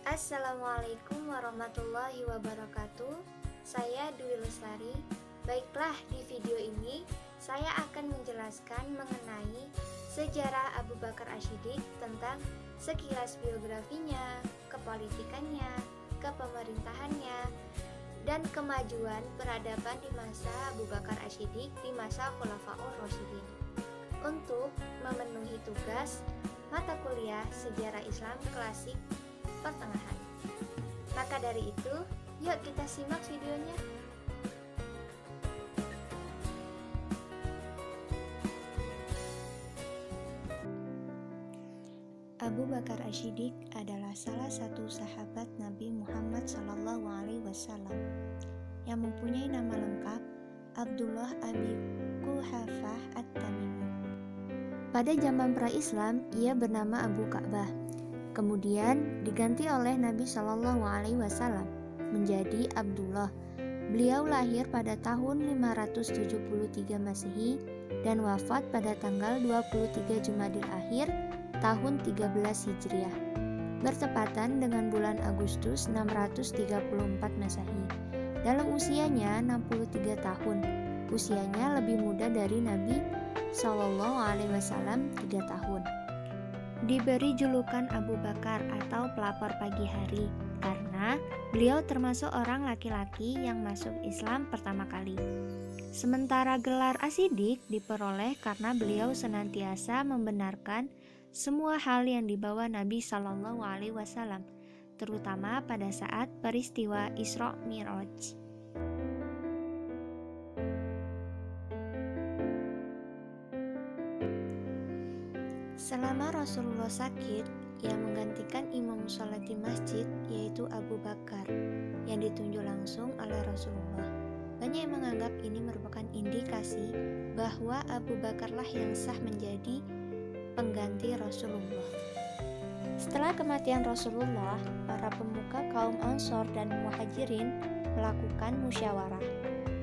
Assalamualaikum warahmatullahi wabarakatuh. Saya Dwi Lestari. Baiklah, di video ini saya akan menjelaskan mengenai sejarah Abu Bakar Ash-Shiddiq tentang sekilas biografinya, kepolitikannya, kepemerintahannya, dan kemajuan peradaban di masa Abu Bakar Ash-Shiddiq di masa Khulafaur Rasyidin. Untuk memenuhi tugas mata kuliah Sejarah Islam Klasik Pertengahan. Maka dari itu, yuk kita simak videonya. Abu Bakar Ash-Shiddiq adalah salah satu sahabat Nabi Muhammad SAW yang mempunyai nama lengkap Abdullah Abi Quhafah At-Tamimi. Pada zaman pra-Islam, ia bernama Abu Ka'bah. Kemudian diganti oleh Nabi Shallallahu Alaihi Wasallam menjadi Abdullah. Beliau lahir pada tahun 573 Masehi dan wafat pada tanggal 23 Jumadil Akhir tahun 13 Hijriah, bertepatan dengan bulan Agustus 634 Masehi. Dalam usianya 63 tahun, usianya lebih muda dari Nabi Shallallahu Alaihi Wasallam 3 tahun. Diberi julukan Abu Bakar atau pelapor pagi hari karena beliau termasuk orang laki-laki yang masuk Islam pertama kali. Sementara gelar Ash-Shiddiq diperoleh karena beliau senantiasa membenarkan semua hal yang dibawa Nabi Shallallahu Alaihi Wasallam, terutama pada saat peristiwa Isra Mi'raj. Selama Rasulullah sakit, yang menggantikan imam sholat di masjid yaitu Abu Bakar yang ditunjuk langsung oleh Rasulullah. Banyak yang menganggap ini merupakan indikasi bahwa Abu Bakarlah yang sah menjadi pengganti Rasulullah. Setelah kematian Rasulullah, para pemuka kaum Ansor dan Muhajirin melakukan musyawarah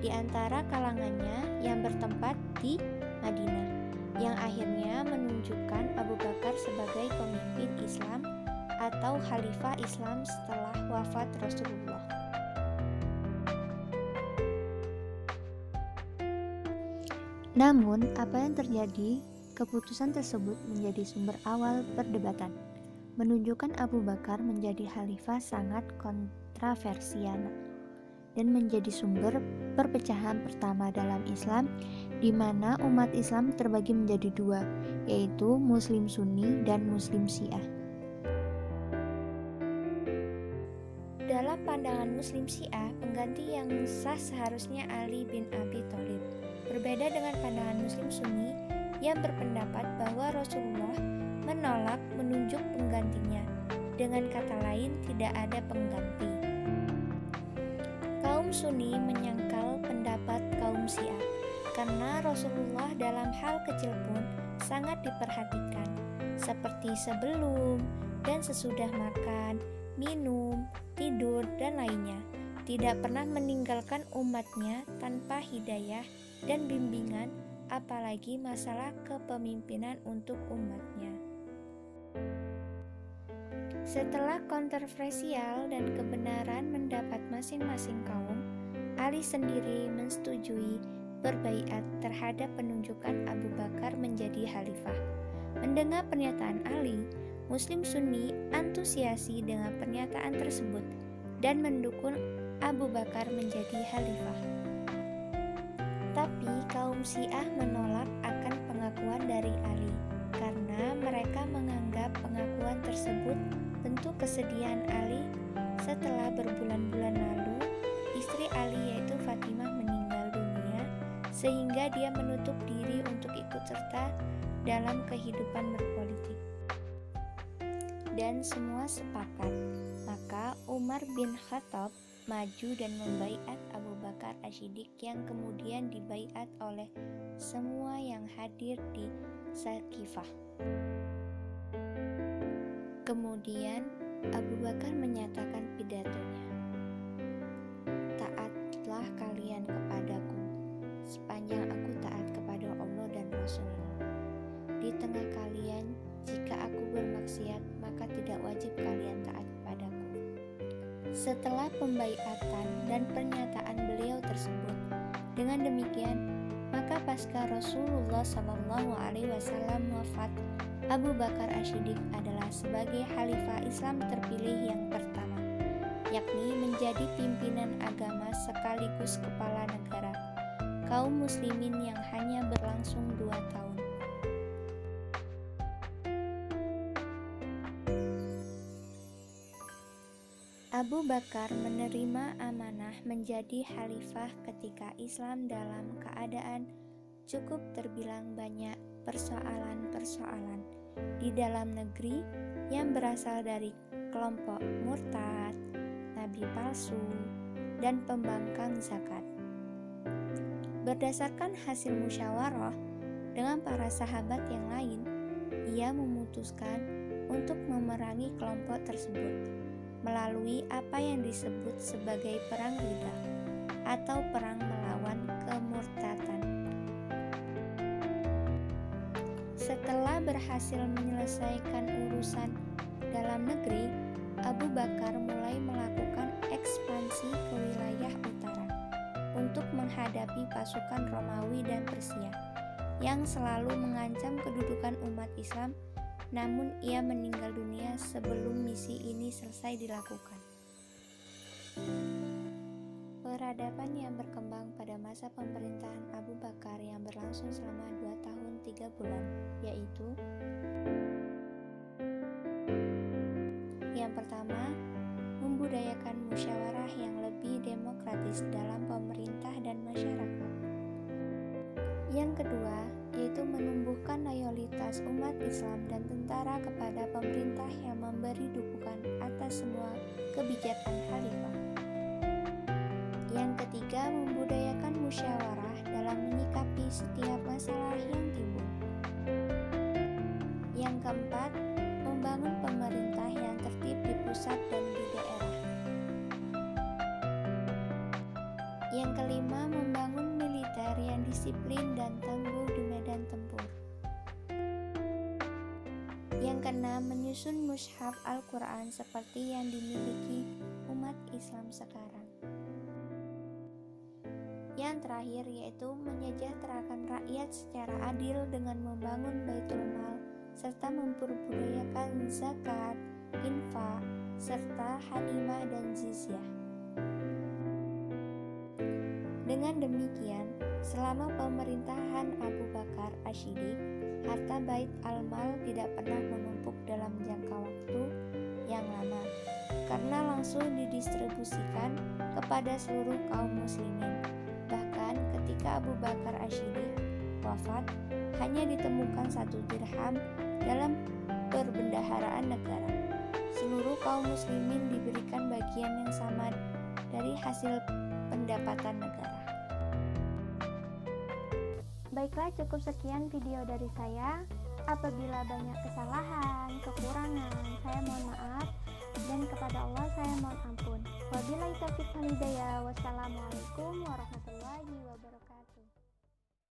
di antara kalangannya yang bertempat di Madinah, yang akhirnya menunjukkan Abu Bakar sebagai pemimpin Islam atau Khalifah Islam setelah wafat Rasulullah. Namun, apa yang terjadi? Keputusan tersebut menjadi sumber awal perdebatan, menunjukkan Abu Bakar menjadi Khalifah sangat kontroversial dan menjadi sumber perpecahan pertama dalam Islam, di mana umat Islam terbagi menjadi dua, yaitu Muslim Sunni dan Muslim Syiah. Dalam pandangan Muslim Syiah, pengganti yang sah seharusnya Ali bin Abi Thalib. Berbeda dengan pandangan Muslim Sunni yang berpendapat bahwa Rasulullah menolak menunjuk penggantinya. Dengan kata lain, tidak ada pengganti. Kaum Sunni menyangkal pendapat kaum Syiah karena Rasulullah dalam hal kecil pun sangat diperhatikan, seperti sebelum dan sesudah makan, minum, tidur, dan lainnya. Tidak pernah meninggalkan umatnya tanpa hidayah dan bimbingan, apalagi masalah kepemimpinan untuk umatnya. Setelah kontroversial dan kebenaran mendapat masing-masing kaum, Ali sendiri menyetujui berbaiat terhadap penunjukan Abu Bakar menjadi khalifah. Mendengar pernyataan Ali, Muslim Sunni antusiasi dengan pernyataan tersebut dan mendukung Abu Bakar menjadi khalifah. Tapi kaum Syiah menolak akan pengakuan dari Ali karena mereka menganggap pengakuan tersebut bentuk kesedihan Ali setelah berbulan-bulan lalu istri Ali yaitu Fatimah meninggal dunia, sehingga dia menutup diri untuk ikut serta dalam kehidupan berpolitik. Dan semua sepakat, maka Umar bin Khattab maju dan membaiat Abu Bakar Ash-Shiddiq yang kemudian dibaiat oleh semua yang hadir di Saqifah. Kemudian Abu Bakar menyatakan pidatonya, "Taatlah kalian kepadaku, sepanjang aku taat kepada Allah dan Rasul-Nya. Di tengah kalian, jika aku bermaksiat, maka tidak wajib kalian taat kepadaku. setelah pembaiatan dan pernyataan beliau tersebut. Dengan demikian, maka pasca Rasulullah SAW wafat, Abu Bakar Asy-Siddiq adalah sebagai khalifah Islam terpilih yang pertama, yakni menjadi pimpinan agama sekaligus kepala negara kaum muslimin yang hanya berlangsung 2 tahun. Abu Bakar menerima amanah menjadi khalifah ketika Islam dalam keadaan cukup terbilang banyak persoalan-persoalan di dalam negeri yang berasal dari kelompok murtad, nabi palsu, dan pembangkang zakat. Berdasarkan hasil musyawarah dengan para sahabat yang lain, ia memutuskan untuk memerangi kelompok tersebut melalui apa yang disebut sebagai perang riddah atau perang melawan kemurtadan. Setelah berhasil menyelesaikan urusan dalam negeri, Abu Bakar mulai melakukan ekspansi ke wilayah utara untuk menghadapi pasukan Romawi dan Persia yang selalu mengancam kedudukan umat Islam. Namun ia meninggal dunia sebelum misi ini selesai dilakukan. Peradaban yang berkembang pada masa pemerintahan Abu Bakar yang berlangsung selama 2 tahun 3 bulan, yaitu yang pertama, membudayakan musyawarah yang lebih demokratis dalam pemerintah dan masyarakat. Yang kedua, yaitu menumbuhkan loyalitas umat Islam dan tentara kepada pemerintah yang memberi dukungan atas semua kebijakan khalifah. Yang ketiga, membudayakan musyawarah dalam menyikapi setiap masalah yang timbul. Yang keempat, membangun pemerintah yang tertib di pusat dan di daerah. Yang kelima, membangun militer yang disiplin dan tangguh di medan tempur. Yang keenam, menyusun mushaf Al-Quran seperti yang dimiliki umat Islam sekarang. Yang terakhir yaitu menyejahterakan rakyat secara adil dengan membangun Baitul Mal serta memperbudayakan zakat, infak, serta hadimah dan jizyah. Dengan demikian, selama pemerintahan Abu Bakar Asy-Siddiq, harta Bait al-Mal tidak pernah menumpuk dalam jangka waktu yang lama, karena langsung didistribusikan kepada seluruh kaum muslimin. Bahkan ketika Abu Bakar Asy-Siddiq wafat, hanya ditemukan 1 dirham dalam perbendaharaan negara. Seluruh kaum muslimin diberikan bagian yang sama dari hasil pendapatan negara. Baiklah, cukup sekian video dari saya. Apabila banyak kesalahan, kekurangan,